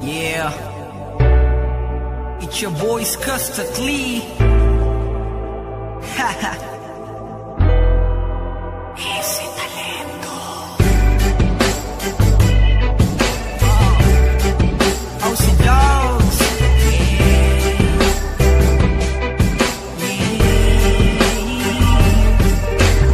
Yeah, it's your boys Custardly. Haha. Ese talento. Oh, si Dogs.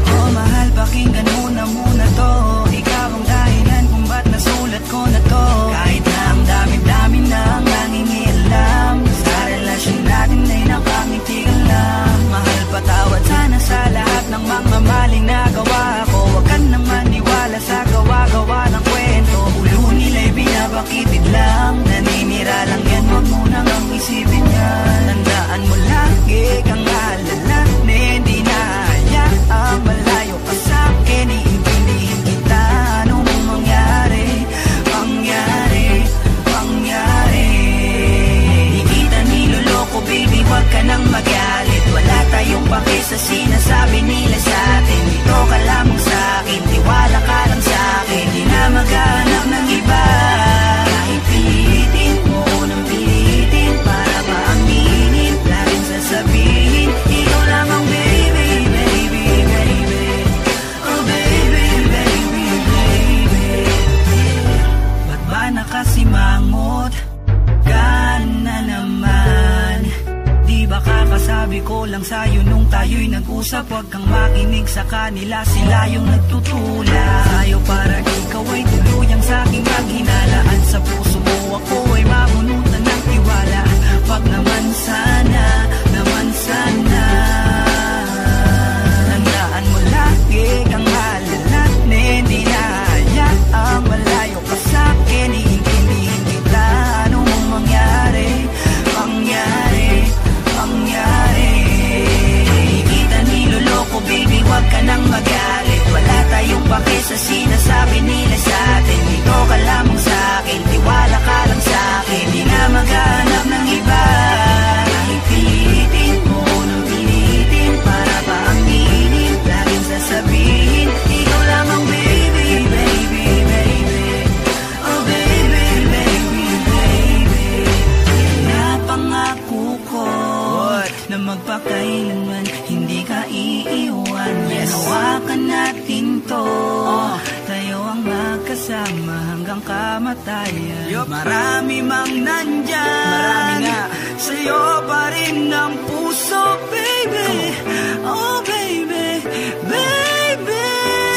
Oh, mahal, pakinggan mo na muna to. Ikaw ang dahilan kung ba't nasulat ko na to. Kahit na ang dami-dami nang nangingialam, sa relasyon natin ay nakangiti ka lang. Mahal, patawad sana sa lahat ng mga maling nagawa ko. Huwag ka nang maniwala sa gawa-gawa ng kwento. Ulo nila'y binabakitid lang, naninira lang yan, huwag mo nang ang isipin yan. Tandaan mo lagi kang alala, na hindi na hayaang malayo ka sa'kin. Iintindihin kita, ano mong mangyari, mangyari. Di kita niloloko, baby, huwag ka nang magalit. Wala tayong pake sa sinasabi nila sa'tin. Dito ka lamang sa'kin, tiwala ka lang sa'kin. Di na maghanap ng iba. Kahit pilitin mo nang pilitin, para ba aminin, laging sasabihin, ikaw lamang, baby, baby, baby. Oh, baby, baby, baby. Ba't ba nakasimangot ka na naman? Di ba kakasabi ko lang sa'yo nung tayo'y nag-usap? Huwag kang makinig sa kanila, sila yung nagtutula sa'yo para ikaw ay tuluyang sa'king maghinalaan. Sa puso mo ako ay mabunutan ng tiwala. Wag naman sana, tandaan mo lagi kang alala, na hindi na hayaang malayo ka sa'kin. Iintindihin kita, ano mong mangyari. Di kita niloloko, baby, huwag ka nang magalit. Wala tayong pake sa sinasabi nila sa'tin. Dito ka lamang sa'kin, tiwala ka lang sa'kin. Di na maghanap ng iba. Kahit pilitin mo nang pilitin, para ba aminin, laging sasabihin, ikaw lamang, baby, baby, baby. Oh, baby, baby, baby. Napangako ko na magpakailanman hindi ka iiwan. Yes. Hawakan natin to, tayo ang magkasama hanggang kamatayan. Marami mang nandyan, sa'yo pa rin ang puso, baby. Oh, baby, baby.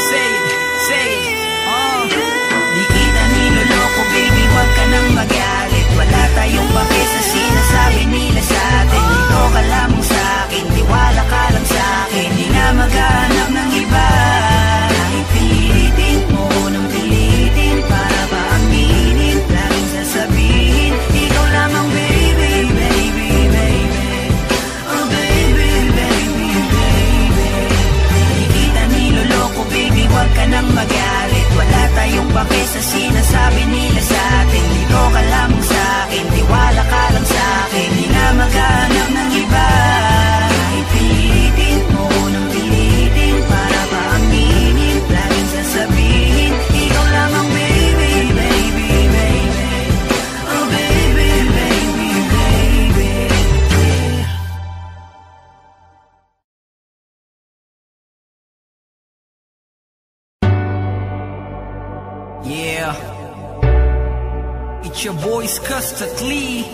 Say it. Oh. Di kita niloloko, baby, huwag ka nang magalit. Wala tayong pake sa sinasabi nila sa'tin. Dito ka lamang sa'kin, tiwala ka lang sa'kin. Di na maghanap ng iba. Kahit pilitin mo nang pilitin, para ba aminin, laging sasabihin, ikaw lamang, baby, baby, baby. Oh, baby, baby, baby. Di kita niloloko, baby, huwag ka nang magalit. Wala tayong pake sa sinasabi nila sa'tin. Dito ka lamang sa'kin, tiwala ka lang sa'kin. Di na maghanap ng iba. Kahit pilitin mo nang pilitin, para ba aminin, laging sasabihin, ikaw lamang, baby, baby, baby. Oh, baby, baby, baby. Yeah, it's your boys Custardly.